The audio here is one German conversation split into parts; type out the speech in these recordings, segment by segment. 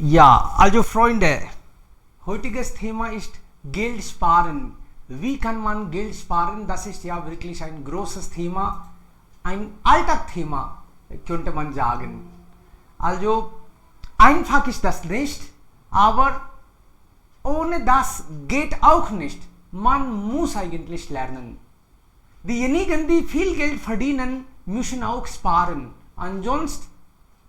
Ja, also Freunde, heutiges Thema ist Geld sparen. Wie kann man Geld sparen? Das ist ja wirklich ein großes Thema, ein Alltagsthema, könnte man sagen. Also einfach ist das nicht, aber ohne das geht auch nicht. Man muss eigentlich lernen. Diejenigen, die viel Geld verdienen, müssen auch sparen. Ansonsten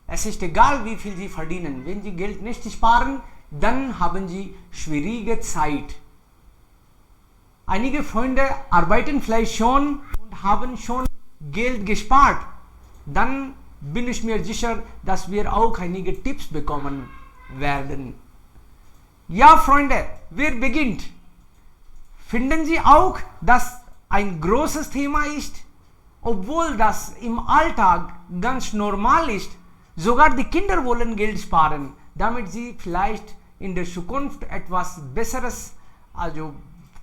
es ist egal, wie viel sie verdienen. Wenn sie Geld nicht sparen, dann haben sie schwierige Zeit. Einige Freunde arbeiten vielleicht schon und haben schon Geld gespart. Dann bin ich mir sicher, dass wir auch einige Tipps bekommen werden. Ja, Freunde, wer beginnt? Finden Sie auch, dass ein großes Thema ist? Obwohl das im Alltag ganz normal ist. Sogar die Kinder wollen Geld sparen, damit sie vielleicht in der Zukunft etwas Besseres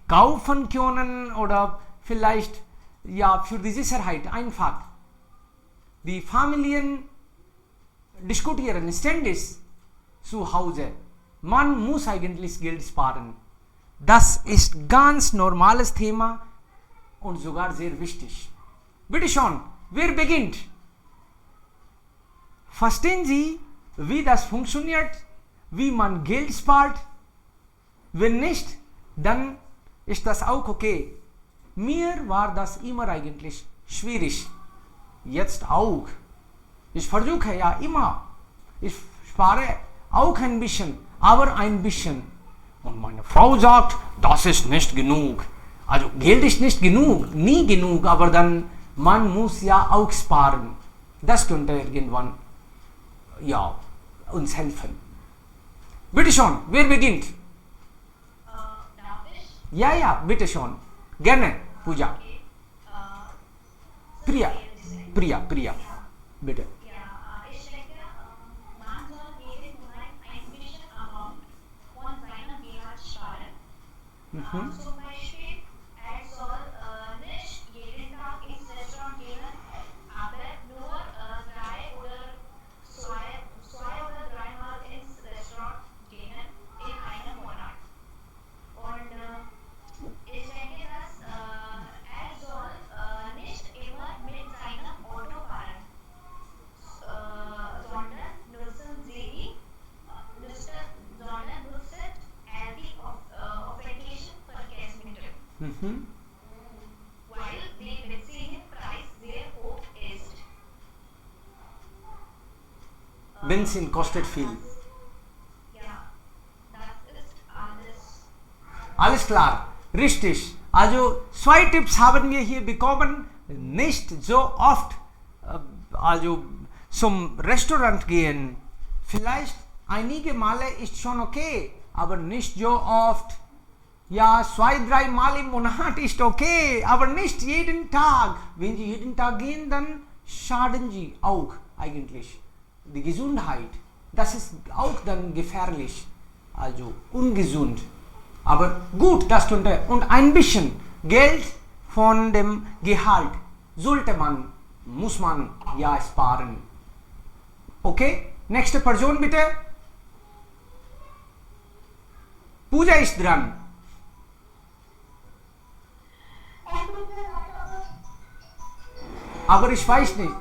kaufen können oder vielleicht ja für die Sicherheit einfach. Die Familien diskutieren ständig zu Hause. Man muss eigentlich Geld sparen. Das ist ganz normales Thema und sogar sehr wichtig. Bitte schon, wer beginnt? Verstehen Sie, wie das funktioniert, wie man Geld spart? Wenn nicht, dann ist das auch okay. Mir war das immer eigentlich schwierig. Jetzt auch. Ich versuche ja immer. Ich spare auch ein bisschen, aber ein bisschen. Und meine Frau sagt, das ist nicht genug. Also Geld ist nicht genug, nie genug, aber dann, man muss ja auch sparen. Das könnte irgendwann ja, uns helfen. Bitte schon, wer beginnt? Darf ich? Ja, bitte schon. Gerne, Pooja. Okay. Priya, bitte. Ja, ich denke, man soll jeden Monat ein bisschen Amount von seinem Gehalt sparen. Zum Beispiel, er soll nicht jeden Tag ins Restaurant gehen, aber nur zwei oder dreimal ins Restaurant gehen in einem Monat. Und ich denke, dass er soll nicht immer mit seinem Auto fahren, sondern nutzen er die öffentlichen Verkehrsmittel, weil die Benzinpreis sehr hoch ist. Benzin kostet viel. Ja, das ist alles. Alles klar, richtig. Also zwei Tipps haben wir hier bekommen. Nicht so oft zum Restaurant gehen. Vielleicht einige Male ist schon okay, aber nicht so oft. Ja, 2-3 Mal im Monat ist okay, aber nicht jeden Tag. Wenn Sie jeden Tag gehen, dann schaden Sie auch eigentlich die Gesundheit. Das ist auch dann gefährlich, also ungesund. Aber gut, das könnte. Und ein bisschen Geld von dem Gehalt muss man ja sparen. Okay, nächste Person bitte. Pooja ist dran. Aber ich weiß nicht.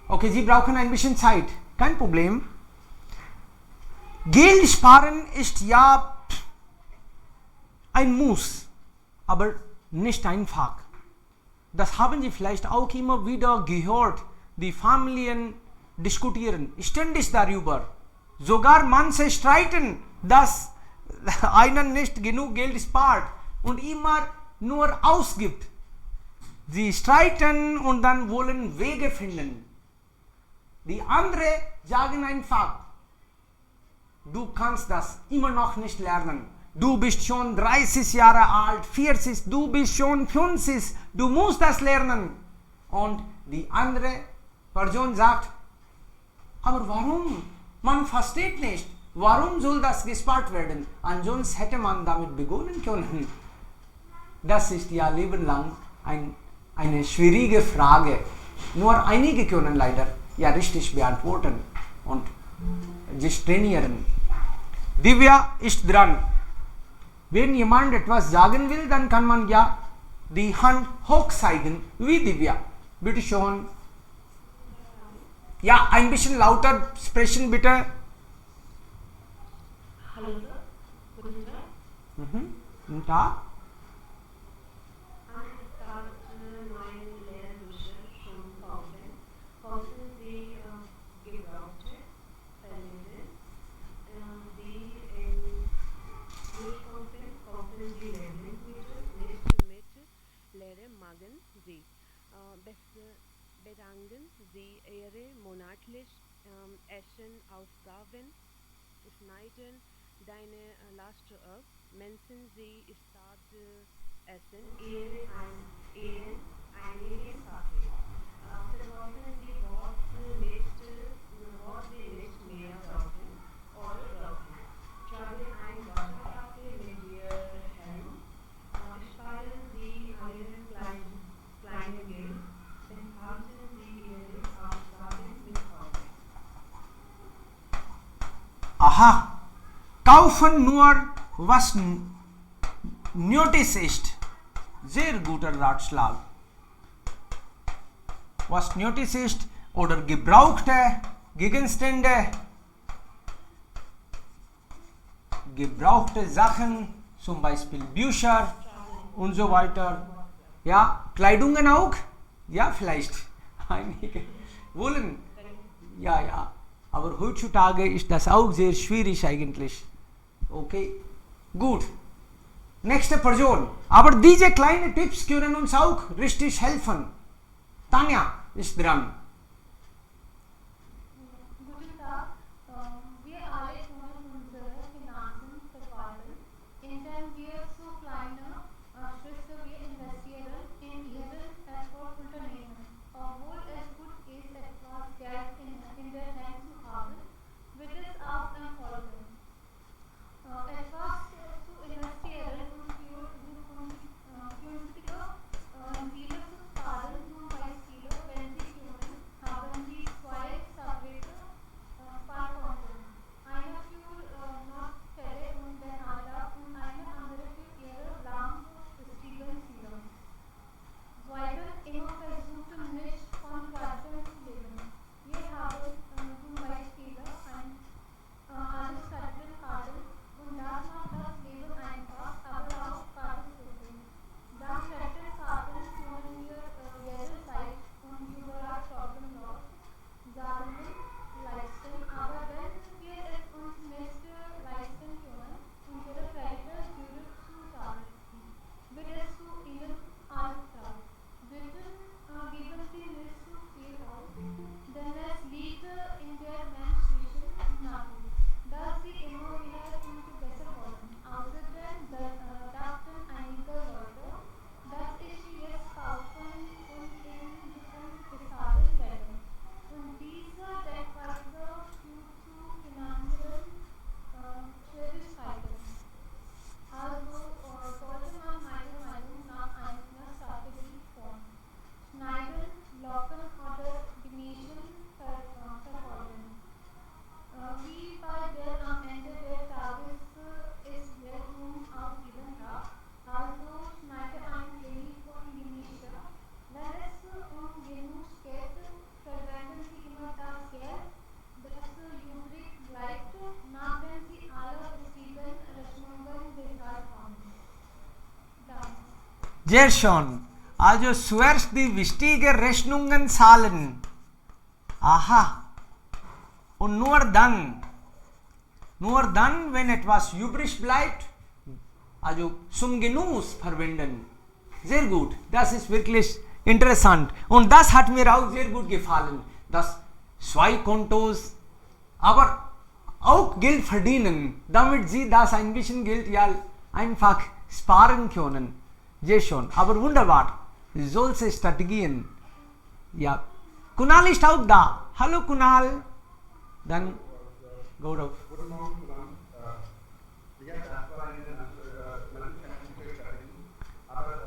Okay, Sie brauchen ein bisschen Zeit. Kein Problem. Geld sparen ist ja ein Muss, aber nicht einfach. Das haben Sie vielleicht auch immer wieder gehört. Die Familien diskutieren ständig darüber. Sogar manche streiten, dass einer nicht genug Geld spart und immer nur ausgibt. Sie streiten und dann wollen Wege finden. Die anderen sagen einfach, du kannst das immer noch nicht lernen. Du bist schon 30 Jahre alt, 40, du bist schon 50, du musst das lernen. Und die andere Person sagt, aber warum? Man versteht nicht. Warum soll das gespart werden? Ansonsten hätte man damit begonnen können. Das ist ja Leben lang eine schwierige Frage. Nur einige können leider ja richtig beantworten und sich trainieren. Divya ist dran. Wenn jemand etwas sagen will, dann kann man ja die Hand hoch zeigen, wie Divya. Bitte schon. Ja, ein bisschen lauter sprechen, bitte. Hallo, guten Tag. Guten Tag. Ich starte meine Lehrbücher schon kaufen. Kaufen Sie gebrauchte Verlage, die kaufen Sie Lebensmittel nicht mit leeren Magen. Sie bedanken Sie Ihre monatlich Essenausgaben, schneiden deine Laste ab, Menschen Sie statt Essen einige Sachen. Verkaufen Sie, was Sie nicht mehr brauchen oder brauchen. Tragen ein Wasserflasche mit Ihrem Helm. Sparen Sie Ihren kleinen Geld. Behalten Sie Ihre Ausgaben mit Kaufen. Aha. Kaufen nur, was nötig ist. Sehr guter Ratschlag. Was nötig ist oder gebrauchte Gegenstände, gebrauchte Sachen, zum Beispiel Bücher und so weiter. Ja, Kleidungen auch? Ja, vielleicht. Einige wollen. Ja. Aber heutzutage ist das auch sehr schwierig eigentlich. Okay, gut. Nächste Person. Aber diese kleinen Tipps können uns auch richtig helfen. Tanja ist dran. Guten Tag. Wir alle können unsere Finanzen verwalten, indem wir so kleine Schritte wir investieren in ihren Exportunternehmen. Obwohl es gut ist, etwas Geld in der Hand zu haben, wird es auch erfolgen. Etwas zu investieren und für günstige Ziele zu sparen, zum Beispiel, wenn Sie können, haben Sie zwei separate Sparkonten. Eine für Notfälle und den Alltag und eine andere für Ihre langfristigen Ziele. Zweitens, immer versuchen nicht von Karten zu leben. Wir haben zum Beispiel alle Karten und das macht das Leben einfach, aber auch Kartenschlüssel. Dank Karten können wir jederzeit und überall problemlos Zahlungen leisten, aber wenn wir es uns nicht leisten können, unsere Kredite zurückzuzahlen, wird es zu ihnen angetragen. Bitte geben Sie nicht zu viel aus, denn es liegt in der menschlichen Natur, dass sie immer wieder und besser wollen. Außerdem dachten einige Leute, dass ich jetzt kaufen und in Zukunft bezahlen werde. Und diese Denkweise führt zu finanziellen Schwierigkeiten. Also sollte man meiner Meinung nach eine Strategie von Schneiden, Locken oder Gemäßen verfolgen. Wie bei der am Ende des Tages ist Geld auf jeden Tag, also schneide ein wenig von Gemüse. Wenn es genug geht, verwenden Sie immer das Geld, das übrig bleibt, nachdem Sie alle wichtigen Rechnungen bezahlt haben. Danke. Sehr schön. Also zuerst die wichtigen Rechnungen zahlen. Aha. Und nur dann, wenn etwas übrig bleibt, also zum Genuss verwenden. Sehr gut. Das ist wirklich interessant. Und das hat mir auch sehr gut gefallen. Das zwei Kontos, aber auch Geld verdienen, damit Sie das ein bisschen Geld ja einfach sparen können. Sehr schön. Aber wunderbar. Solche Strategien. Ja. Kunal ist auch da. Hallo Kunal. Dann Gaurav. Guten Morgen zusammen. Ich habe erstmal eine Strategie, aber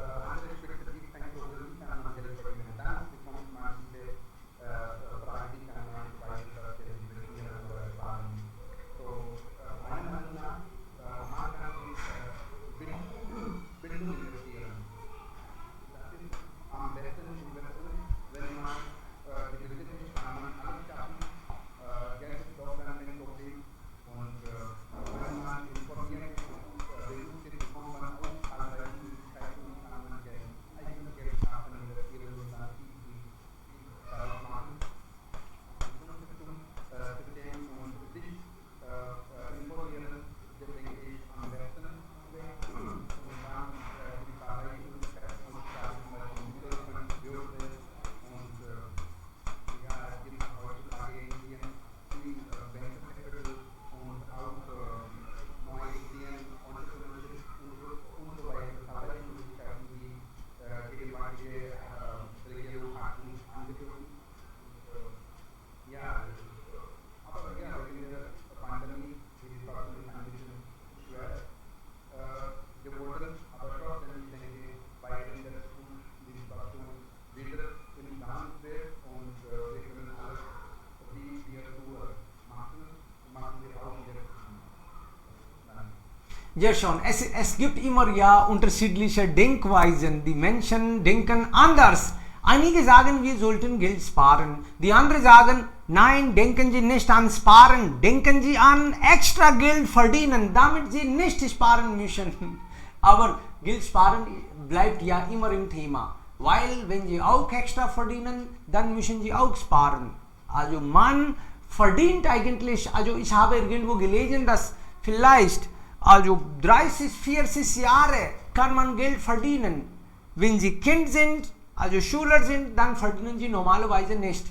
Sehr schon. Es gibt immer ja unterschiedliche Denkweisen. Die Menschen denken anders. Einige sagen, wir sollten Geld sparen. Die anderen sagen, nein, denken Sie nicht an Sparen. Denken Sie an extra Geld verdienen, damit Sie nicht sparen müssen. Aber Geld sparen bleibt ja immer im Thema. Weil wenn Sie auch extra verdienen, dann müssen Sie auch sparen. Also man verdient eigentlich, also ich habe irgendwo gelesen, dass vielleicht also 30, 40 Jahre kann man Geld verdienen. Wenn Sie Kind sind, also Schüler sind, dann verdienen Sie normalerweise nicht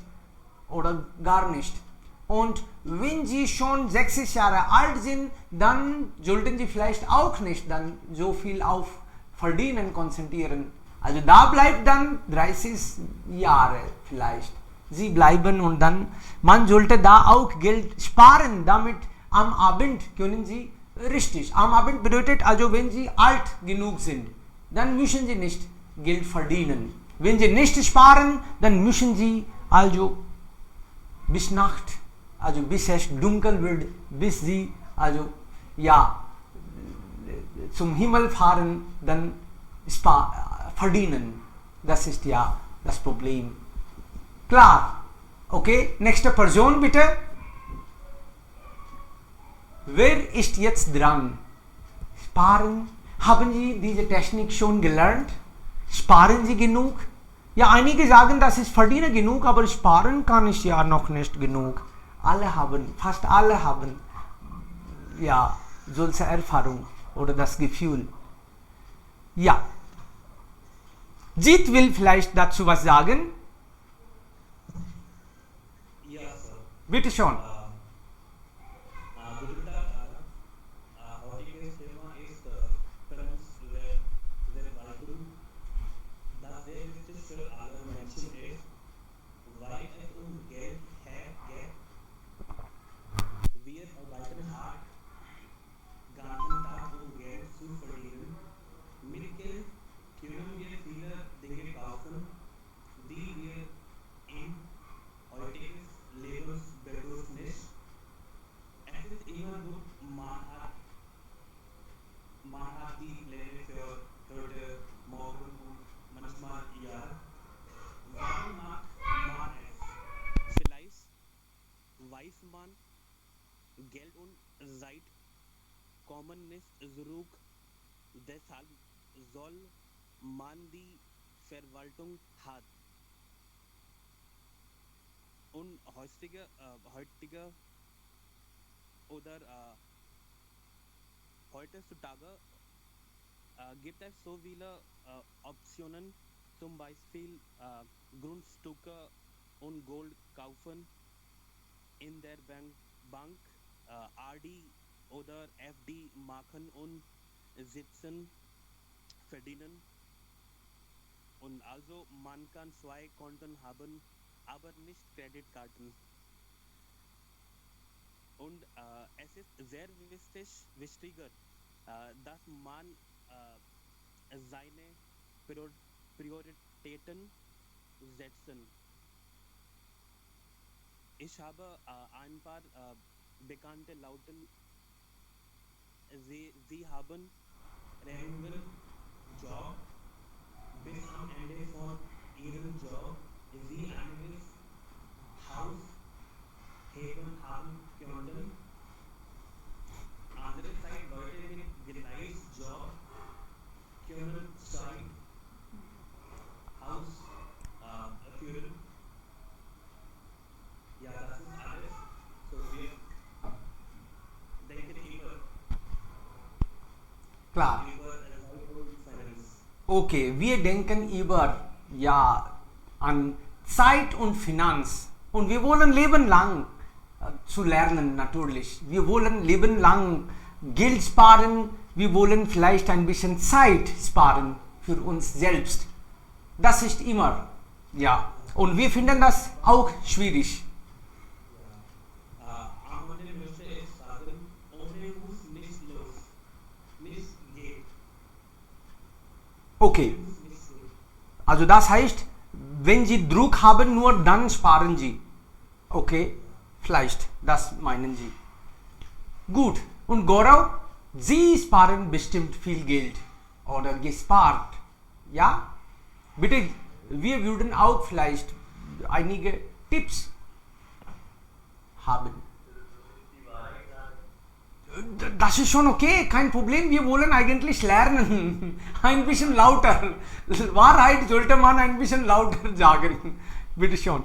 oder gar nicht. Und wenn Sie schon 60 Jahre alt sind, dann sollten Sie vielleicht auch nicht dann so viel auf Verdienen konzentrieren. Also da bleibt dann 30 Jahre vielleicht. Sie bleiben und dann, man sollte da auch Geld sparen, damit am Abend können Sie, richtig, am Abend bedeutet also, wenn Sie alt genug sind, dann müssen Sie nicht Geld verdienen. Wenn Sie nicht sparen, dann müssen Sie also bis Nacht, also bis es dunkel wird, bis Sie also ja zum Himmel fahren, dann verdienen. Das ist ja das Problem. Klar. Okay, nächste Person bitte. Wer ist jetzt dran? Sparen. Haben Sie diese Technik schon gelernt? Sparen Sie genug? Ja, einige sagen, dass ich verdiene genug, aber sparen kann ich ja noch nicht genug. Alle haben, fast alle haben ja solche Erfahrung oder das Gefühl. Ja. Jit will vielleicht dazu was sagen. Ja, Sir. Bitte schon. Guten Tag, heutiges Thema ist Finanzverwaltung. Das sehr wichtig für alle Menschen ist, weil es Geld geht. Wir arbeiten hart, ganzen Tag Geld zu verdienen. Mit Geld können wir viele Dinge kaufen, die wir im heutiges Lebensbedürfnis. Es ist immer gut, man hat die Pläne für heute, morgen und manchmal Jahr. Warum macht man es? Vielleicht weiß man, Geld und Zeit kommen nicht zurück. Deshalb soll man die Verwaltung hat. Und heutiger oder heutzutage gibt es so viele Optionen, zum Beispiel Grundstücke und Gold kaufen in der Bank, RD oder FD machen und sitzen verdienen. Und also man kann 2 Konten haben, aber nicht Kreditkarten. Und es ist sehr wichtiger, dass man seine Prioritäten setzen. Ich habe ein paar bekannte Lauten. Sie haben regular Job. Bis am Ende von ihrem Job sie einiges Haus haben können. Andererseits Leute mit gleich Job können sein Haus führen. Ja, das ist alles. So wir denken über Klar. Finance. Okay, wir denken über ja an Zeit und Finanz und wir wollen lebenlang zu lernen natürlich. Wir wollen lebenlang Geld sparen, wir wollen vielleicht ein bisschen Zeit sparen für uns selbst. Das ist immer, ja. Und wir finden das auch schwierig. Am Ende möchte ich sagen, ohne muss nicht los, nicht geht. Okay, also das heißt, wenn Sie Druck haben, nur dann sparen Sie. Okay, vielleicht, das meinen Sie. Gut, und Gaurav, Sie sparen bestimmt viel Geld oder gespart. Ja? Bitte, wir würden auch vielleicht einige Tipps haben. Das ist schon okay, kein Problem. Wir wollen eigentlich lernen. Ein bisschen lauter. Wahrheit sollte man ein bisschen lauter sagen. Bitte schon.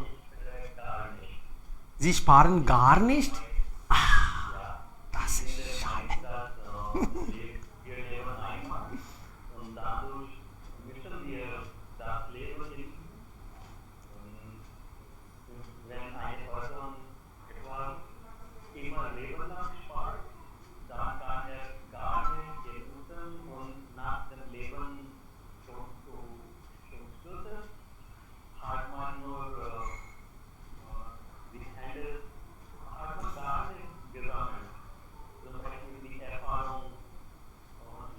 Sie sparen gar nicht? Ah, das ist schade. Wir leben einmal und dadurch müssen wir das Leben leben. Und wenn eine Person etwa immer Leben lang spart, dann kann er gar nicht genießen und nach dem Leben zum Schluss hat man nur die Hände, hat man gar nicht gesammelt. Zum Beispiel die Erfahrung. Und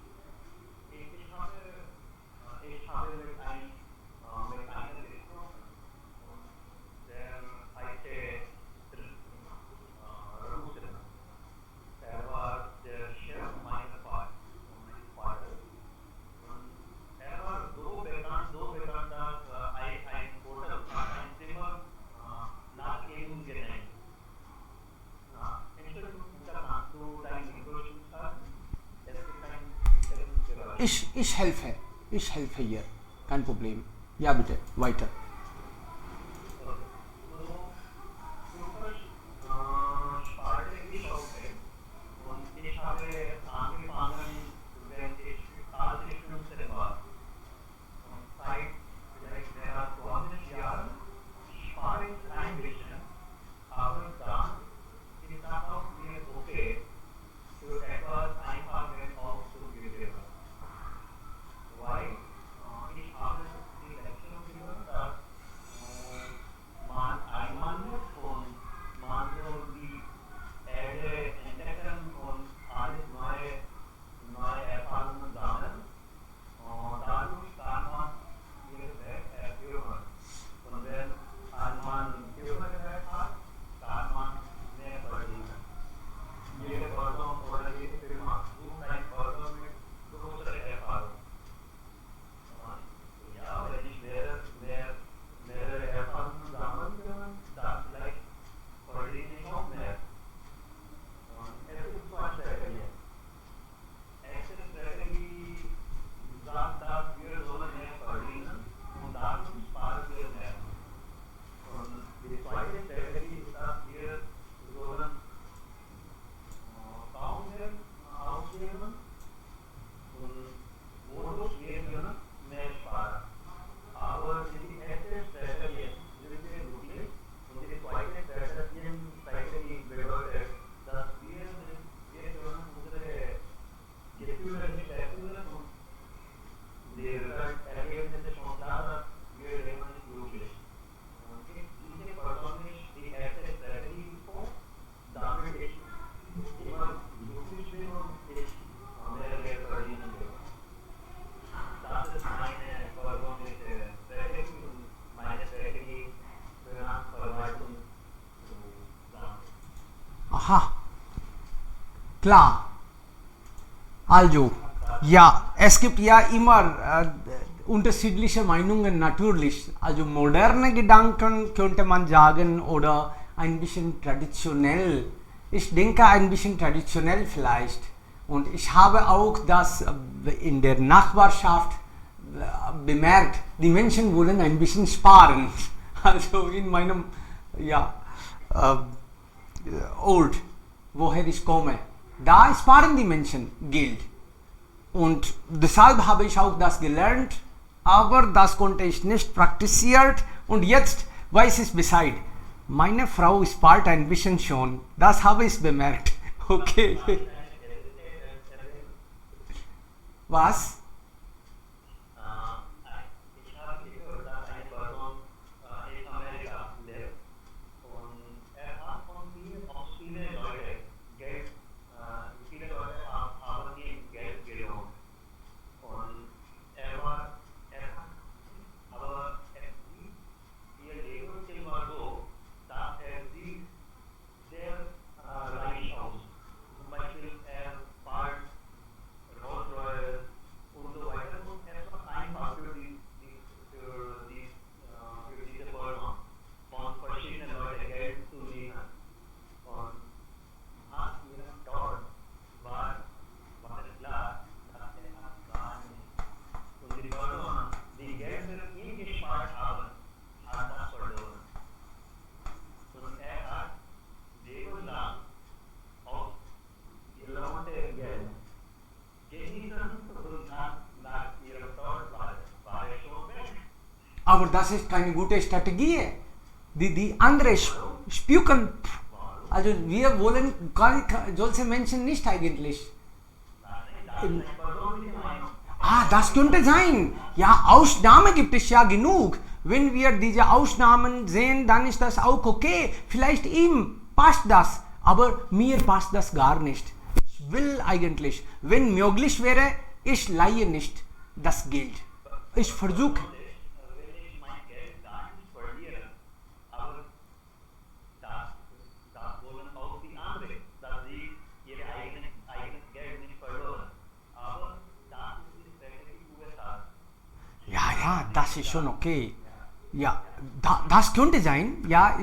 ich habe mit einem gesprochen, und der heiße Russen. Er war der Chef meines Vaters. Und er war so bekannt, dass ein Hotel, ein Zimmer nach ihm genannt. Entschuldigung, kannst du deine Information sagen? Es gibt ein Geräusch. Ich helfe hier. Kein Problem. Ja, bitte, weiter. Sparte ich auch Geld. Und ich habe angefangen, wenn als ich 15 war. Und seit vielleicht mehr als 20 Jahren spare ich ein bisschen. Aber dann ist das auch mir okay, für etwas einfach Geld auszugeben. Weil ich habe die Lektion gehört, dass man einmal und man soll die Erde entdecken und alles neue Erfahrungen sammeln. Und dadurch kann man ihre Welt erhöhen. Und wenn man höhere Welt hat, kann man mehr verdienen. Jede Person oder jede Firma sucht eine Person mit größerer Erfahrung. Ja, wenn ich mehrere Erfahrungen sammeln kann, dann vielleicht verdiene ich noch mehr. Und es gibt zwei Strategien. Erste Strategie sagt, dass wir sollen mehr verdienen und dadurch sparen wir mehr. Und die zweite Strategie ist, dass wir sollen kaum mehr ausgeben und wodurch wir können mehr sparen. Aber die erste Strategie sind wir glücklich und die zweite Strategie bedeutet, dass wir können unsere Gefühle nicht erfüllen und die Ergebnisse schon da, dass wir leben nicht glücklich. Und ich persönlich die erste Strategie vor, damit ich immer glücklich bin und ich mehr Geld verdienen will. Das ist meine persönliche Strategie und meine Strategie für Verwaltung zu sagen. Aha. Klar. Also, ja, es gibt ja immer unterschiedliche Meinungen natürlich. Also moderne Gedanken könnte man sagen oder ein bisschen traditionell. Ich denke ein bisschen traditionell vielleicht. Und ich habe auch das in der Nachbarschaft bemerkt, die Menschen wollen ein bisschen sparen. Also in meinem Ort, woher ich komme, da sparen die Menschen Geld. Und deshalb habe ich auch das gelernt, aber das konnte ich nicht praktiziert und jetzt weiß ich Bescheid. Meine Frau spart ein bisschen schon, das habe ich bemerkt. Okay. Was? Ich habe gehört, dass eine Person in Amerika lebt und er hat von vielen Leuten Geld, viele Leute haben ihm Geld gelohnt. Und aber ihr Lebensstil war so, dass er sieht sehr reich aus. Zum Beispiel er spart Aber das ist keine gute Strategie. Die andere spuken. Also wir wollen solche Menschen nicht eigentlich. Das könnte sein. Ja, Ausnahmen gibt es ja genug. Wenn wir diese Ausnahmen sehen, dann ist das auch okay. Vielleicht ihm passt das, aber mir passt das gar nicht. Ich will eigentlich, wenn möglich wäre, ich leihe nicht das Geld. Ich versuche. Wenn ich mein Geld gar nicht verliere, aber das wollen auch die anderen, dass sie ihr eigenes Geld nicht verloren. Aber das ist die Strategie USA. Ja, das ist schon okay. Ja, das könnte sein. Ja,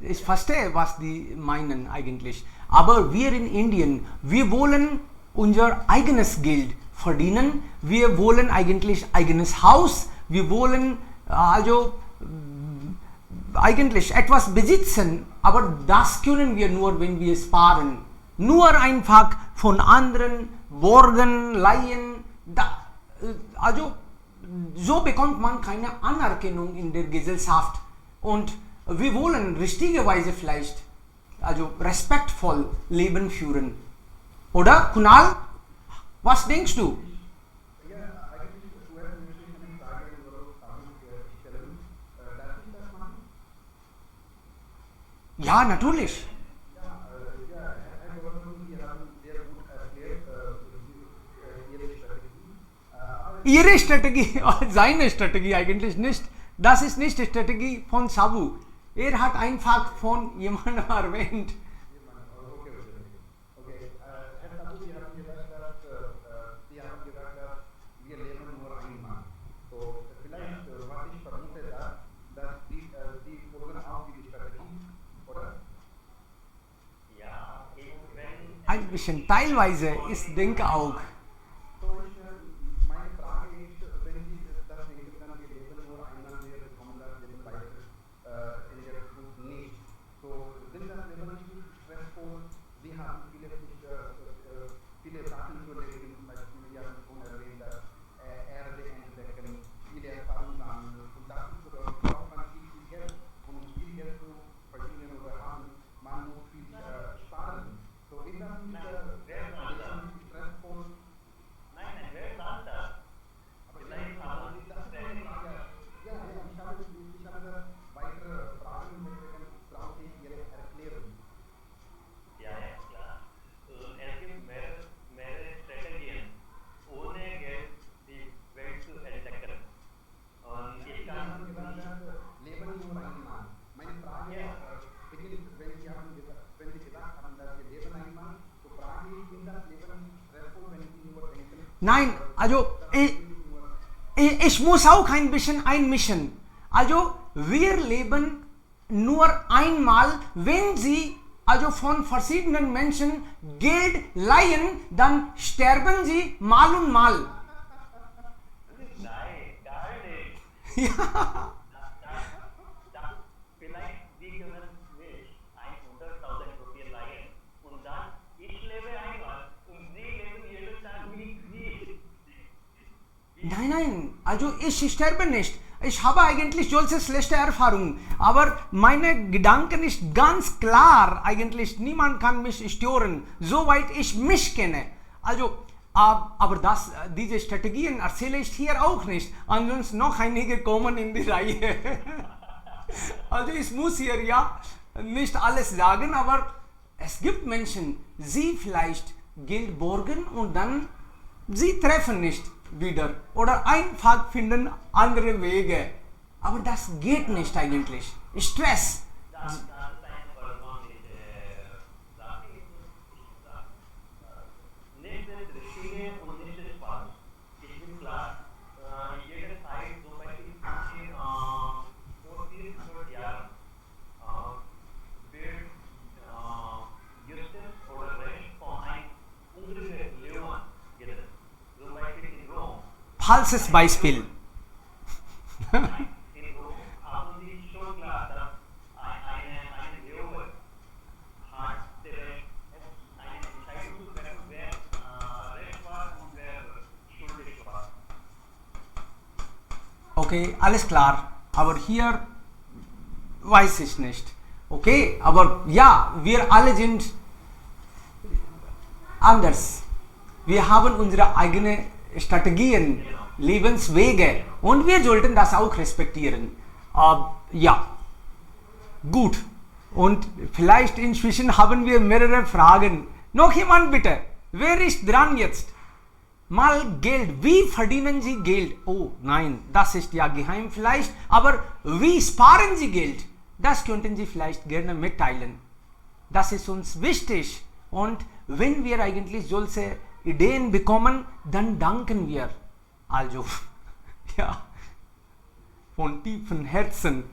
ich verstehe, was die meinen eigentlich. Aber wir in Indien, wir wollen unser eigenes Geld verdienen. Wir wollen eigentlich eigenes Haus. Wir wollen also eigentlich etwas besitzen. Aber das können wir nur, wenn wir sparen. Nur einfach von anderen borgen, leihen. Also so bekommt man keine Anerkennung in der Gesellschaft. Und wir wollen richtigerweise vielleicht, also respektvoll Leben führen. Oder, Kunal? Was denkst du? Ja, eigentlich zuerst möchte ich eine Frage stellen. Darf ich das machen? Ja, natürlich. Herr Gouverneur, Sie haben sehr gut erklärt, Ihre Strategie. Ihre Strategie, seine Strategie eigentlich nicht. Das ist nicht die Strategie von Sabu. Er hat einfach von jemandem erwähnt. Okay. Herr Sabu, Sie haben gesagt, dass wir leben nur einmal. So, vielleicht, was ich vermute, dass Sie folgen auch die Strategie, oder? Ja, wenn Ein bisschen, teilweise, ich denke auch. So, meine Frage ist, wenn Sie das denken, dann wir leben nur einmal, wir bekommen das Leben weiter in der Zukunft nicht. So, sind das Leben nicht stressvoll? Sie haben viele Sachen zu erleben, zum Beispiel, Sie haben schon erwähnt, dass Erde entdecken, viele Erfahrungen sammeln. Und das braucht man viel Geld. Und um viel Geld zu verdienen oder haben, man muss viel sparen. So, ist das nicht stressvoll? nein, wer sagt das? Vielleicht haben Sie das Ja, ich habe weitere Fragen, deswegen brauche ich Ihre Erklärung. Ja, klar. Es gibt mehrere Strategien, ohne Geld die Welt zu entdecken. Und ich Sie haben kann gesagt, Leben nur einmal. Meine Frage beginnt, wenn Sie gesagt haben, dass wir leben einmal, so frage ich, ist das Leben stressvoll, wenn Sie nur denken? Nein, also ich muss auch ein bisschen einmischen. Also wir leben nur einmal, wenn Sie also von verschiedenen Menschen Geld leihen, dann sterben Sie mal und mal. nein, gar nicht. Ja. Vielleicht Sie können mich 100.000 Rupien leihen und dann ich lebe einmal und Sie leben jeden Tag wie Sie. Nein, also ich sterbe nicht. Ich habe eigentlich solche schlechte Erfahrungen. Aber meine Gedanken ist ganz klar. Eigentlich niemand kann mich stören, soweit ich mich kenne. Also, aber diese Strategien erzähle ich hier auch nicht. Ansonsten noch einige kommen in die Reihe. Also ich muss hier ja nicht alles sagen, aber es gibt Menschen, sie vielleicht Geld borgen und dann sie treffen nicht wieder oder einfach finden andere Wege. Aber das geht nicht eigentlich. Stress. Das ist eine persönliche Sache. Nicht das Richtige und nicht das Falsche. Ich bin klar, jede Zeit, zum Beispiel vor 400 Jahren, wird Justiz oder Recht von einem ungefähr Leon gesetzt. Zum Beispiel in Rom. Falsches Beispiel. In Rom haben sie schon klar, dass eine Leon hat das Recht, eine Entscheidung zu treffen, wer recht war und wer schuldig war. Okay, alles klar. aber hier weiß ich nicht. Okay, aber ja, wir alle sind anders. Wir haben unsere eigenen Strategien, Lebenswege und wir sollten das auch respektieren. Ja, gut. Und vielleicht inzwischen haben wir mehrere Fragen. Noch jemand bitte? Wer ist dran jetzt? Mal Geld. Wie verdienen Sie Geld? Oh nein, das ist ja geheim vielleicht. Aber wie sparen Sie Geld? Das könnten Sie vielleicht gerne mitteilen. Das ist uns wichtig. Und wenn wir eigentlich solche Ideen bekommen, dann danken wir. Also, ja, von tiefem Herzen.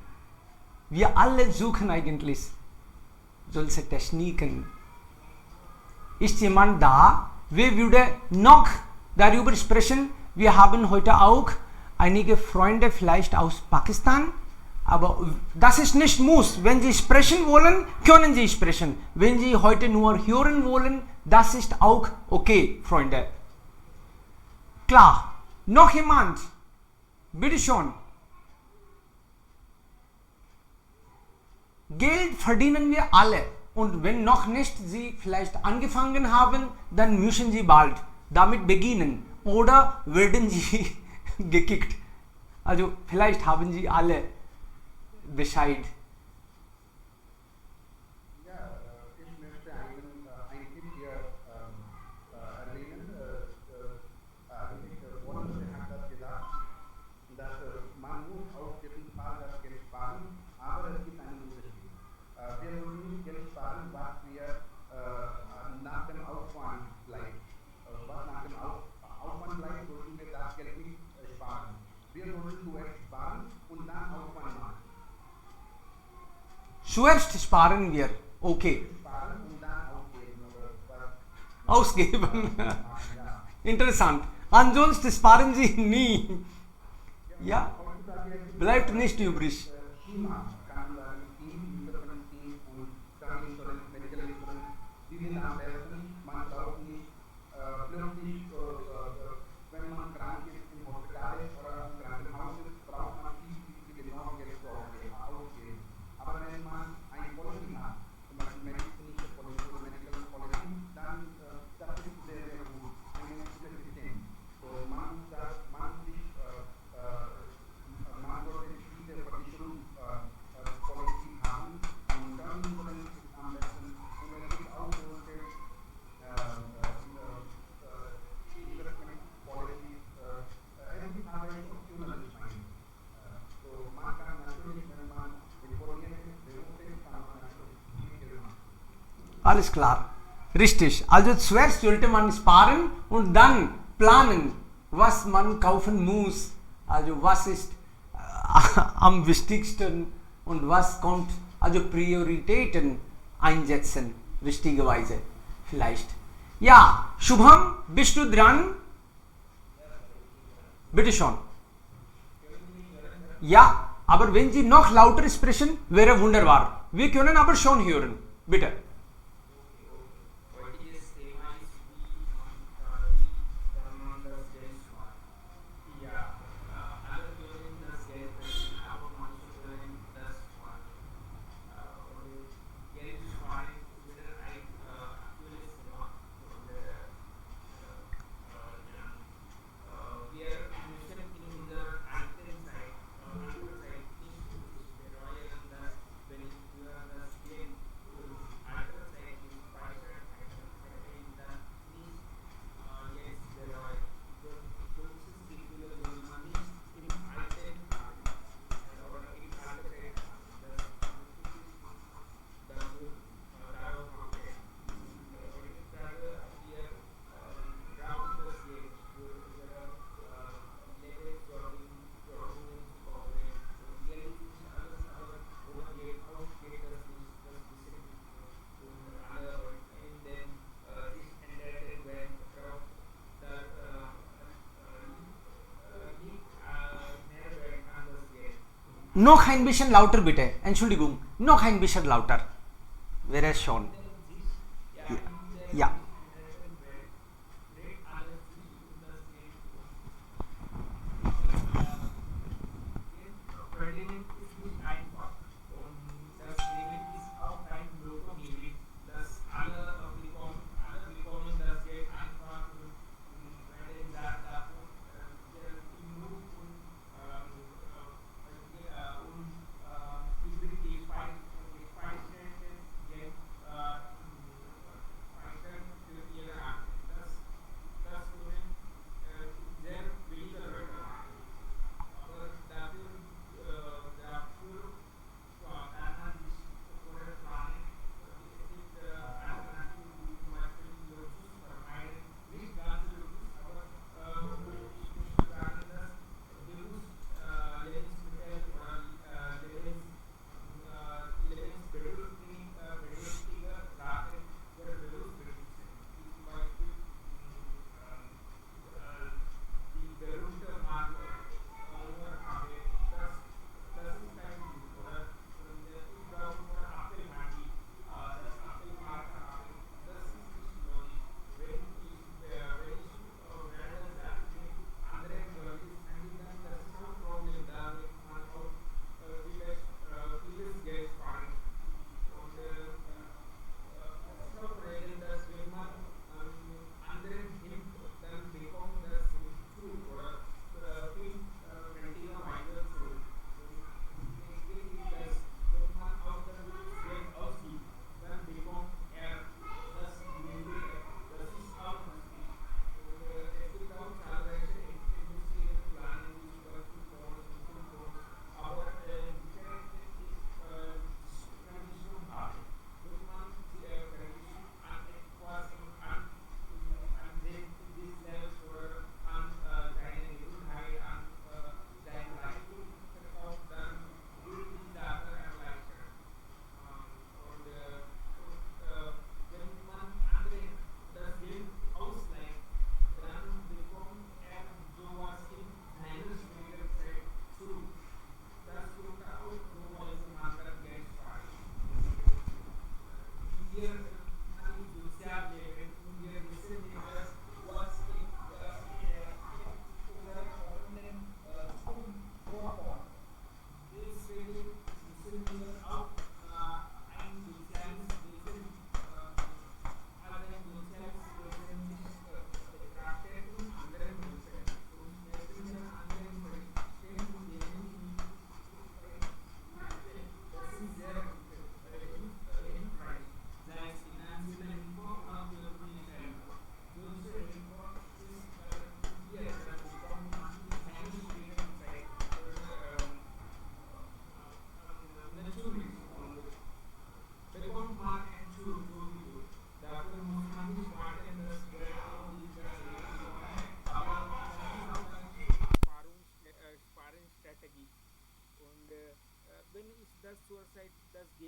Wir alle suchen eigentlich solche Techniken. Ist jemand da? Wer würde noch darüber sprechen? Wir haben heute auch einige Freunde vielleicht aus Pakistan. Aber das ist nicht muss. Wenn Sie sprechen wollen, können Sie sprechen. Wenn Sie heute nur hören wollen, das ist auch okay, Freunde. Klar. Noch jemand? Bitte schon. Geld verdienen wir alle. Und wenn noch nicht Sie vielleicht angefangen haben, dann müssen Sie bald damit beginnen. Oder werden Sie gekickt. Also vielleicht haben Sie alle Bescheid. Ja, ich möchte einen Tipp hier erwähnen. Warren hat das gesagt, dass man muss auf jeden Fall das Geld sparen, aber es gibt einen Unterschied. Wir müssen nicht Geld sparen, was wir nach dem Aufwand bleibt. Was nach dem Aufwand bleibt, sollten wir das Geld nicht sparen. Wir sollten zuerst sparen und dann Aufwand machen. Zuerst sparen wir. Okay. Sparen und dann ausgeben. Ausgeben. Ja. Interessant. Ansonsten sparen Sie nie. Ja, bleibt nicht übrig. Schema kann man sagen, Team, Investment Team und Term Insurance, Medical Insurance, die sind am besten. Man braucht nicht plötzlich, wenn man krank ist, im Hospital ist oder im Krankenhaus ist, braucht man viel genau Geld ausgeben. Aber wenn man ein Policy hat, zum Beispiel medizinische Policy oder Medical Policy, dann das ist sehr, sehr gut. Ein gutes System. So man sollte diese Versicherung Policy haben und dann Insurance ist am besten. Und es gibt auch solche Investment Policies, es gibt aber optional Schein. So man kann natürlich, wenn man informiert ist, bewusst ist, kann man natürlich viel machen. Alles klar. Richtig. Also zuerst sollte man sparen und dann planen, was man kaufen muss. Also was ist am wichtigsten und was kommt, also Prioritäten einsetzen, richtigerweise vielleicht. Ja, Shubham, bist du dran? Bitte schon. Ja, aber wenn Sie noch lauter sprechen, wäre wunderbar. Wir können aber schon hören. Bitte. Heutiges Thema ist wie man das Geld spart. Ja, alle können das Geld verdienen, aber manche können das sparen. Geld sparen ist wieder ein aktuelles Thema. Wir müssen in unserer alten Zeit nicht bereuen, dass wenn wir das Geld alter Zeit nicht speichern hätten, dann nicht jetzt bereuen. Solches Gefühl will man nicht im alten haben oder im alten Zeit haben. Das muss darauf achten. Ich sage, wir brauchen das Geld für unsere Lebenssorgen zu kochen. Und Geld ist nicht alles, aber ohne Geld auch geht das nicht. Das wissen alle Leute in den sich ändernden Welt braucht das nicht mehr Welt an das Geld. Noch ein bisschen lauter bitte. Entschuldigung, noch ein bisschen lauter. Wäre schon. Ja. Verdienen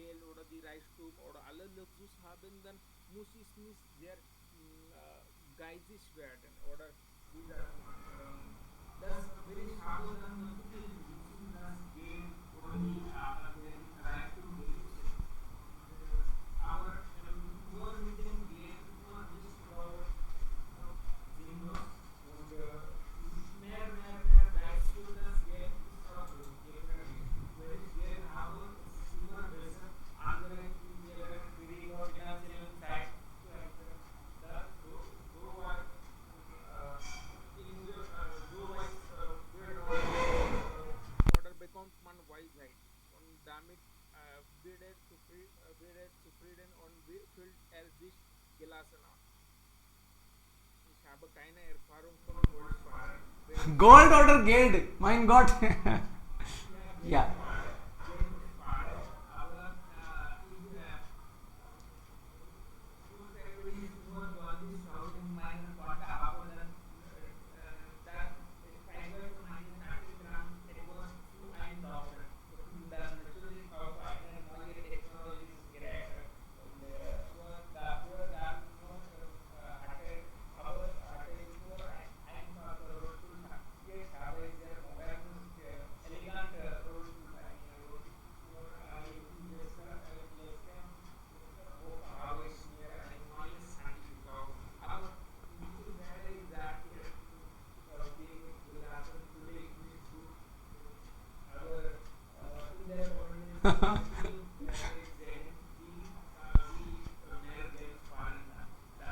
Geld oder die Reichtum oder alle Luxus haben, dann muss es nicht sehr geizig werden oder dieser das wenn ich habe dann natürlich müssen das Geld oder die Reichtum benutzen. Aber nur mit dem Geld nur nicht sinnlos und mehr Geiz für das Geld ist auch definitiv. Wenn ich Geld habe, ist es immer besser, andere in ihrer schwierigen finanziellen Zeit zu helfen. So weit oder bekommt man Weisheit und damit wird er zufrieden und fühlt er sich gelassen an. Ich habe keine Erfahrung von Goldsparen. Gold oder Geld? Mein Gott. Ja.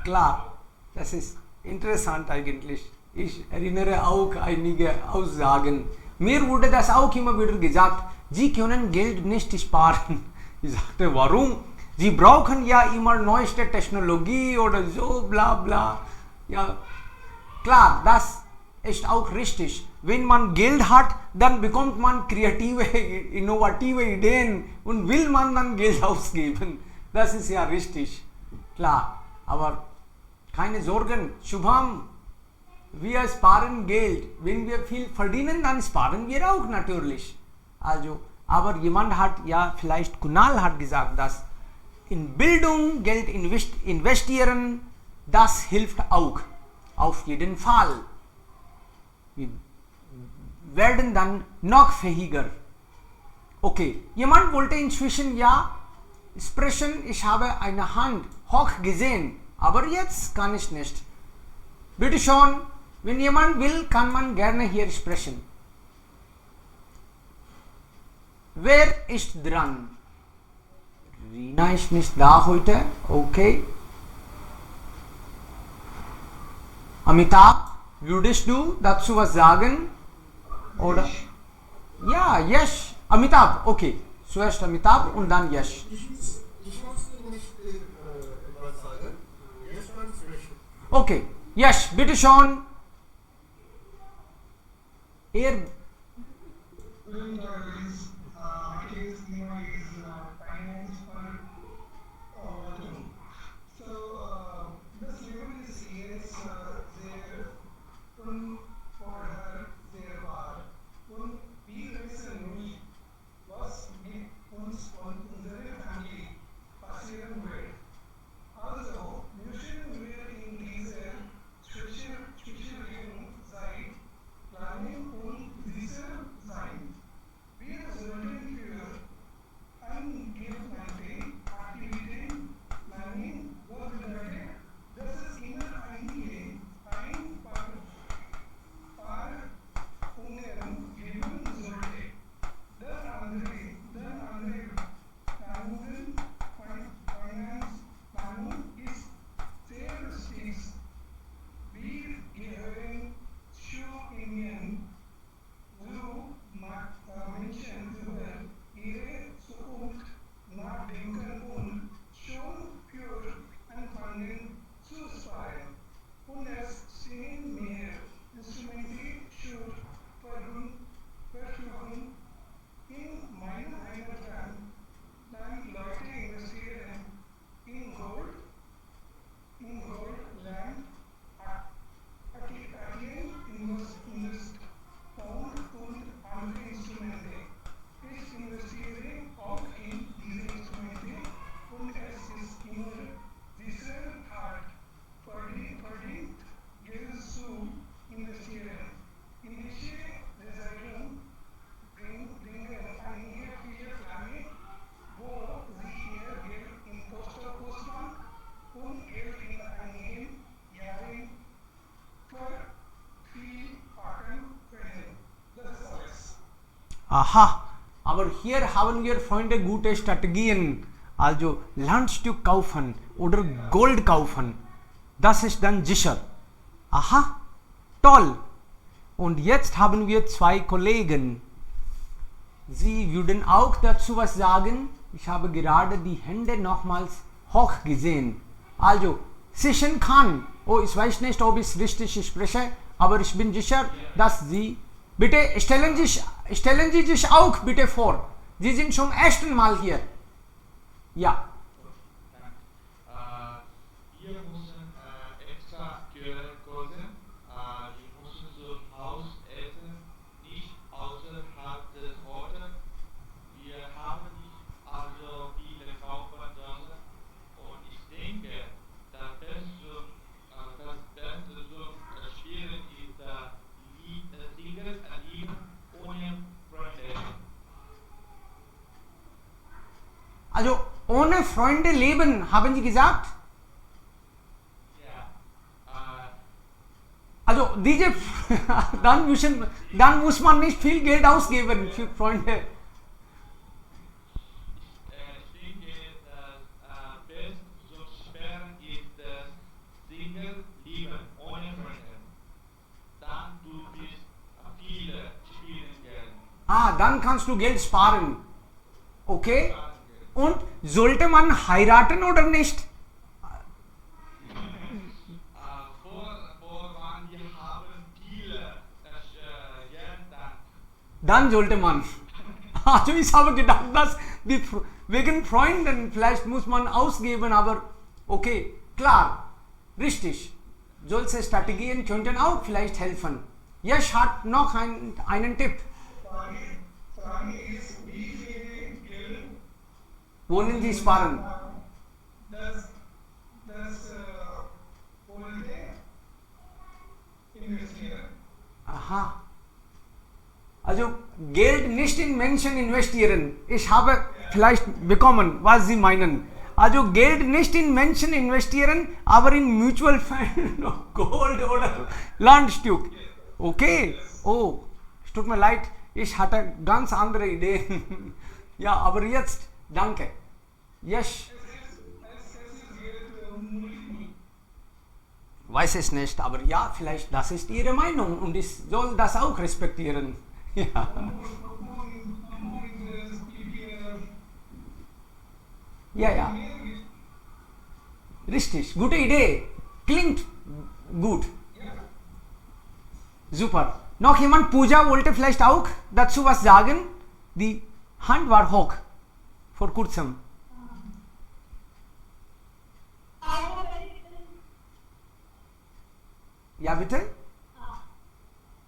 Klar, das ist interessant eigentlich. Ich erinnere auch einige Aussagen. Mir wurde das auch immer wieder gesagt, Sie können Geld nicht sparen. Ich sagte, warum? Sie brauchen ja immer neueste Technologie oder so, bla bla. Ja, klar, das ist auch richtig. Wenn man Geld hat, dann bekommt man kreative, innovative Ideen und will man dann Geld ausgeben. Das ist ja richtig. Klar, aber keine Sorgen, Shubham, wir sparen Geld. Wenn wir viel verdienen, dann sparen wir auch natürlich. Also, aber jemand hat ja, vielleicht Kunal hat gesagt, dass in Bildung Geld investieren, das hilft auch. Auf jeden Fall. Wir werden dann noch fähiger. Okay, jemand wollte inzwischen ja sprechen, ich habe eine Hand hoch gesehen, aber jetzt kann ich nicht. Bitte schon, wenn jemand will, kann man gerne hier sprechen. Wer ist dran? Rina ist nicht da heute, okay. Amitabh, würdest du dazu was sagen? Oder? Ja, Yash. Amitabh, okay. Zuerst Amitabh und dann Yash. Ich muss nicht etwas sagen. Jetzt kann ich sprechen. Okay, Yash, bitte schon. Er. Planning und Vision sein. Wir Aha, aber hier haben wir Freunde gute Strategien. Also Landstück kaufen oder Gold kaufen. Das ist dann sicher. Aha, toll. Und jetzt haben wir zwei Kollegen. Sie würden auch dazu was sagen. Ich habe gerade die Hände nochmals hoch gesehen. Also, sichern kann. Oh, ich weiß nicht, ob ich richtig spreche, aber ich bin sicher, dass Sie... Bitte stellen Sie sich auch bitte vor. Sie sind zum ersten Mal hier. Ja. Wir müssen extra Geld kosten. Wir müssen zum Haus essen, nicht außerhalb des Ortes. Wir haben nicht also viele Kaufmannssachen und ich denke, das Beste zum Spielen ist Single Leben ohne Freunde. Also, ohne Freunde leben, haben Sie gesagt? Also, diese, dann muss man nicht viel Geld ausgeben für Freunde. Ich denke, das Beste zum Spielen ist Single Leben ohne Freunde. Dann du bist viele spielen Geld. Ah, dann kannst du Geld sparen. Okay? Und sollte man heiraten oder nicht? Wann wir haben viele Geld, Dann sollte man. Also ich habe gedacht, dass wegen Freunden vielleicht muss man ausgeben, aber okay, klar, richtig. Solche Strategien könnten auch vielleicht helfen. Yash hat noch einen Tipp. Frage ist, wie viel Geld Wollen Sie sparen? das wollte investieren. Aha. Also Geld nicht in Menschen investieren. Ich habe vielleicht bekommen, was Sie meinen. Also Geld nicht in Menschen investieren, aber in Mutual Fund, Gold oder Landstück. Okay. Oh, es tut mir leid, ich hatte ganz andere Ideen. Ja, aber jetzt, danke. Yes. Es ist Geld multiple. Weiß es nicht, aber ja, vielleicht das ist Ihre Meinung und ich soll das auch respektieren. Ja. Ja, ja. Richtig, gute Idee. Klingt gut. Super. Noch jemand? Pooja wollte vielleicht auch dazu was sagen? Die Hand war hoch vor kurzem. Ja, bitte?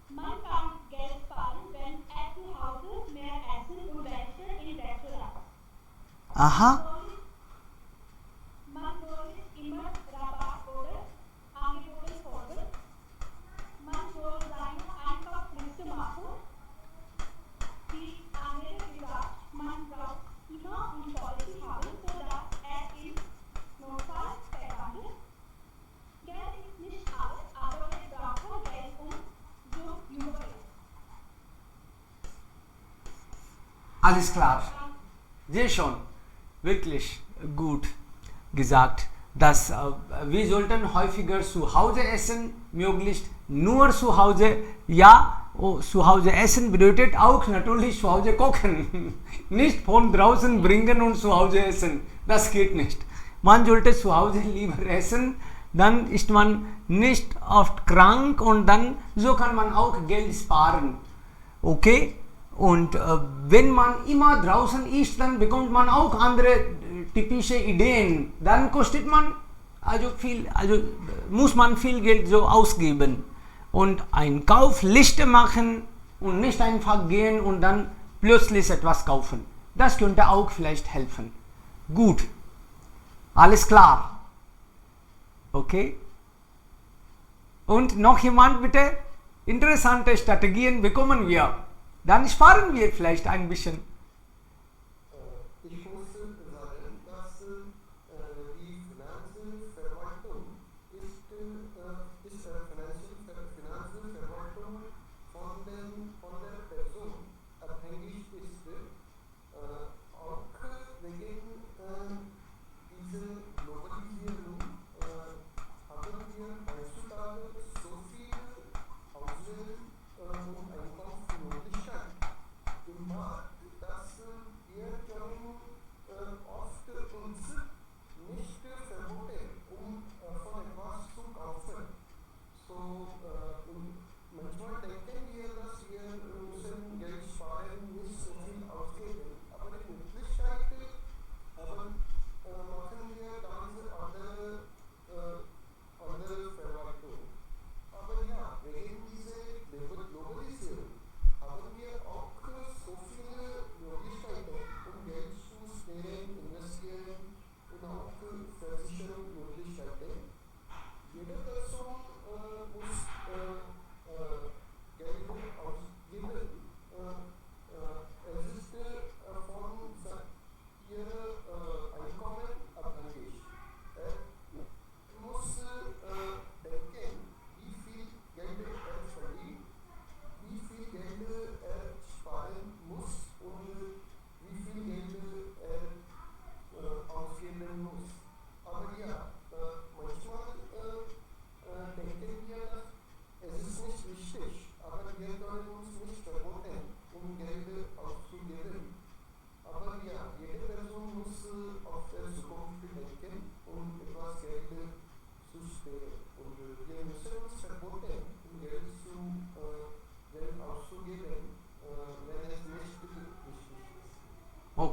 Man kann Geld sparen, wenn er zu Hause mehr essen und wechseln in Restaurants. Aha. Man soll nicht immer Rabatt oder Angebote folgen. Man soll seine Einkaufsliste machen. Wie andere gesagt, man braucht immer eine Policy haben, sodass er im Notfall verwendet. Geld ist nicht alles, aber wir brauchen Geld, um zu überleben. Alles klar. Sehr schon. Wirklich gut gesagt. Dass wir sollten häufiger zu Hause essen, möglichst nur zu Hause. Ja, zu Hause essen bedeutet auch natürlich zu Hause kochen. Nicht von draußen bringen und zu Hause essen. Das geht nicht. Man sollte zu Hause lieber essen, dann ist man nicht oft krank und dann so kann man auch Geld sparen. Okay? Und wenn man immer draußen isst, dann bekommt man auch andere typische Ideen. Dann kostet man muss man viel Geld so ausgeben. Und eine Kaufliste machen und nicht einfach gehen und dann plötzlich etwas kaufen. Das könnte auch vielleicht helfen. Gut. Alles klar. Okay? Und noch jemand bitte? Interessante Strategien bekommen wir. Dann sparen wir vielleicht ein bisschen. Ich muss sagen, dass die Finanzverwaltung ist Finanzverwaltung von der Person abhängig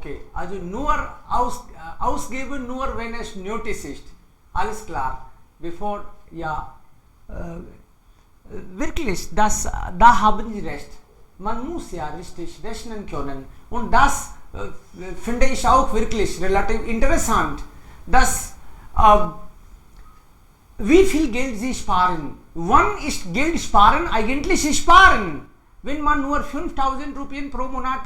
Okay, also nur ausgeben, nur wenn es nötig ist. Alles klar. Bevor, ja, wirklich, da haben Sie recht. Man muss ja richtig rechnen können. Und das finde ich auch wirklich relativ interessant, dass wie viel Geld Sie sparen. Wann ist Geld sparen eigentlich sparen? Wenn man nur 5000 Rupien pro Monat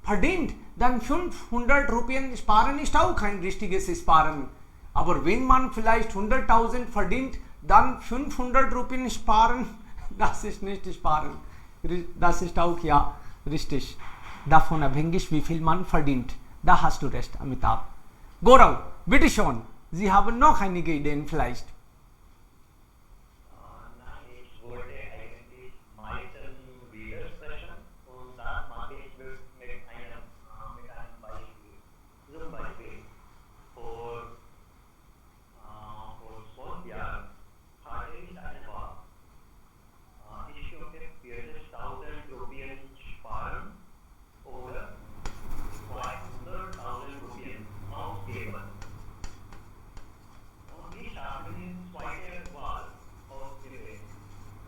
verdient, dann 500 Rupien sparen ist auch kein richtiges Sparen. Aber wenn man vielleicht 100.000 verdient, dann 500 Rupien sparen, das ist nicht sparen. Das ist auch ja richtig. Davon abhängig, wie viel man verdient. Da hast du recht, Amitabh. Gaurav, bitte schon. Sie haben noch einige Ideen vielleicht. Nein, ich wollte eigentlich meistens widersprechen und das mache ich mit einem Beispiel. Zum Beispiel, vor 12 Jahren hatte ich eine Wahl. Ich könnte 40.000 Rupien sparen oder 200.000 Rupien ausgeben. Und ich habe die zweite Wahl ausgewählt.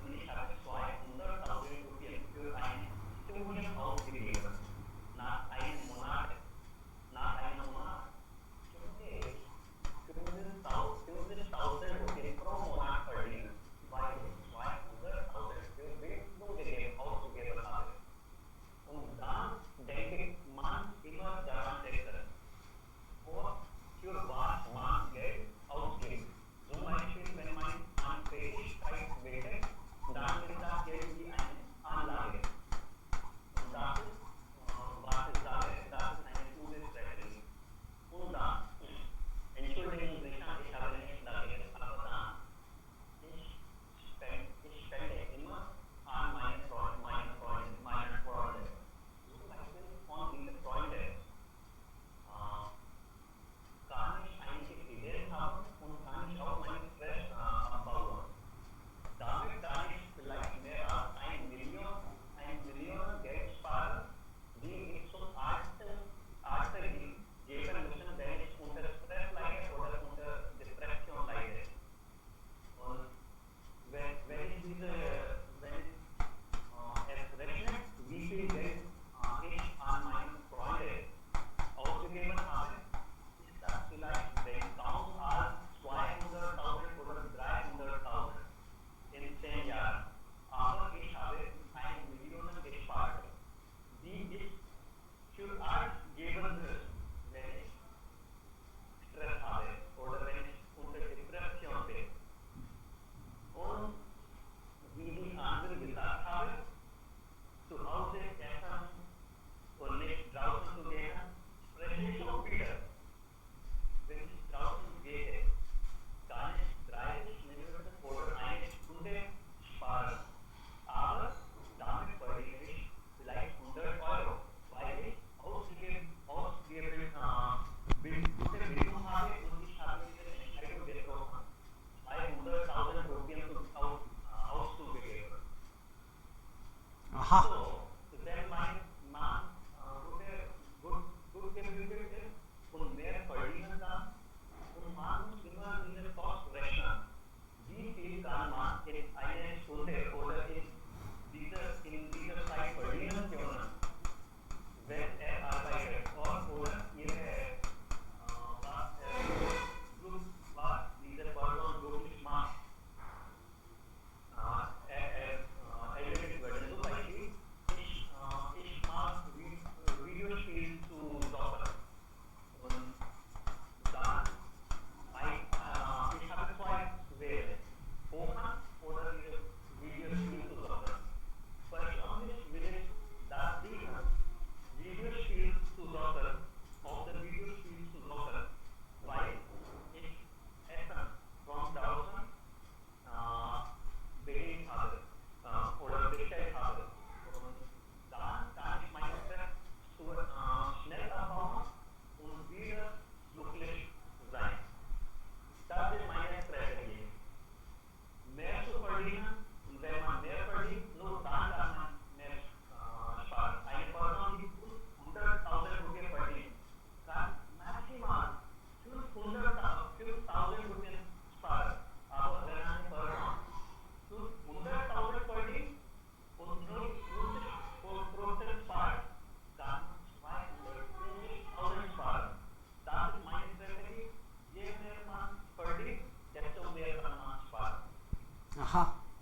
Und ich habe 200.000 Rupien für ein Studium ausgegeben. Nach einem Monat könnte ich 50.000 Rupien pro Monat verdienen, weil ich 200.000 für Bildung ausgegeben habe. Und dann denke man immer daran denken, für was man Geld ausgibt. Zum Beispiel, wenn man an Fähigkeit wählt, dann ist das Geld wie eine Anlage. Und das ist, was ich sage, das ist eine gute Strategie. Und dann, Entschuldigung, ich habe nicht dagegen, aber dann, ich spende immer an meine Freunde. Zum Beispiel von diesen Freunden kann ich einige Ideen haben und kann ich auch meine Stress abbauen. Damit kann ich vielleicht mehr als 1 Million Geld sparen, die ich zum Arzt geben müssen, wenn ich unter Stress leide oder unter Depression leide. Und wenn ich es rechne, wie viel Geld ich an meine Freunde ausgegeben habe, ist das vielleicht 10.000 als 200.000 oder 300.000 in 10 Jahren. Aber ich habe 1 Million gespart, die ich für Arzt geben muss, wenn ich Stress habe oder wenn ich unter Depression bin. Und wie die anderen gesagt haben, zu Hause essen und nicht draußen zu gehen, spreche ich auch wieder. Wenn ich draußen gehe, kann ich 30 Minuten oder eine Stunde sparen. Aber damit verdiene ich vielleicht 100 Euro, weil ich gute Bildung habe und ich habe diese Entscheidung getroffen, 200.000 Rupien auszugeben. Aha. So, wenn man gut gebildet ist und mehr verdienen kann, und man muss immer diese Kosten rechnen. Wie viel kann man in einer Stunde oder in dieser Zeit verdienen können, wenn er arbeitet oder ihre was diese Person wirklich macht. Erledigt werden. Zum Beispiel,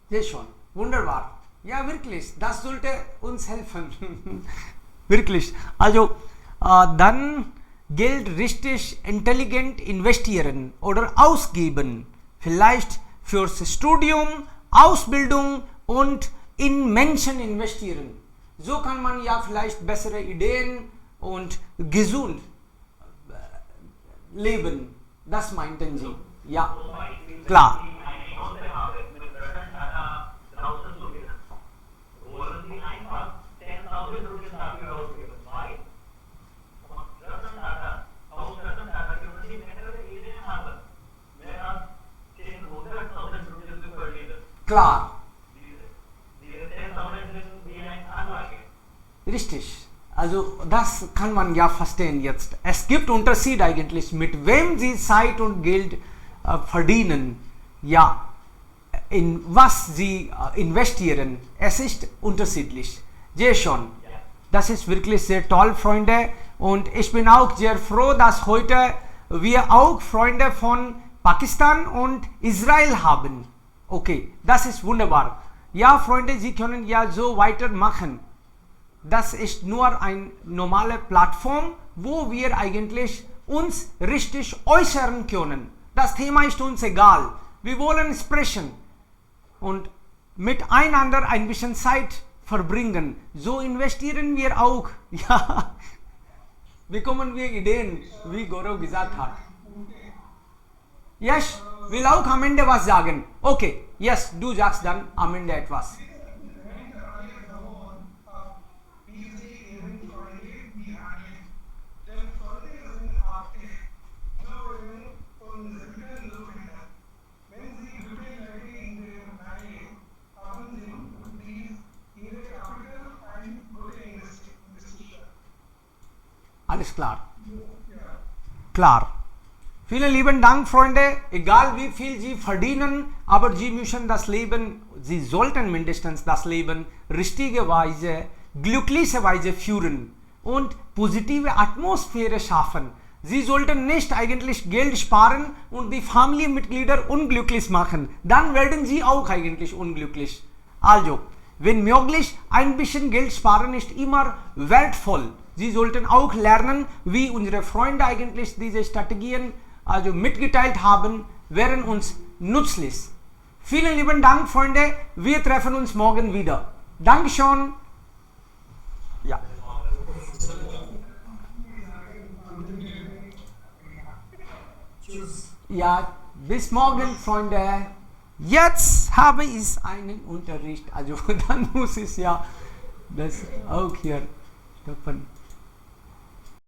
Sehr schon. Wunderbar. Ja, wirklich. Das sollte uns helfen. Wirklich. Also, dann Geld richtig intelligent investieren oder ausgeben. Vielleicht fürs Studium, Ausbildung und in Menschen investieren. So kann man ja vielleicht bessere Ideen und gesund leben. Das meinten Sie. Ja, klar. Eine Chance habe, mit Ratan Tata draußen zu gehen, wollen Sie einfach 10.000 Rupees dafür ausgeben. Weil Ratan Tata, aus Ratan Tata können Sie mehrere Ideen haben. Mehr als 10.000 Rupees zu verdienen. Klar. Diese 10.000 sind wie eine Anlage. Richtig. Also das kann man ja verstehen jetzt. Es gibt Unterschied eigentlich, mit wem Sie Zeit und Geld verdienen. Ja, in was Sie investieren. Es ist unterschiedlich. Sehr schon. Das ist wirklich sehr toll, Freunde. Und ich bin auch sehr froh, dass heute wir auch Freunde von Pakistan und Israel haben. Okay, das ist wunderbar. Ja, Freunde, Sie können ja so weitermachen. Das ist nur eine normale Plattform, wo wir eigentlich uns richtig äußern können. Das Thema ist uns egal. Wir wollen sprechen und miteinander ein bisschen Zeit verbringen. So investieren wir auch. Ja, bekommen wir Ideen, wie Gaurav gesagt hat. Yes, will auch am Ende was sagen. Okay, yes, du sagst dann am Ende etwas. Alles klar. Klar. Vielen lieben Dank, Freunde. Egal wie viel Sie verdienen, aber Sie müssen das Leben, Sie sollten mindestens das Leben richtige Weise, glückliche Weise führen und positive Atmosphäre schaffen. Sie sollten nicht eigentlich Geld sparen und die Familienmitglieder unglücklich machen. Dann werden Sie auch eigentlich unglücklich. Also, wenn möglich, ein bisschen Geld sparen ist immer wertvoll. Sie sollten auch lernen, wie unsere Freunde eigentlich diese Strategien also mitgeteilt haben, wären uns nützlich. Vielen lieben Dank, Freunde. Wir treffen uns morgen wieder. Dankeschön. Ja. Ja, bis morgen, Freunde. Jetzt habe ich einen Unterricht. Also dann muss ich ja das auch hier stoppen.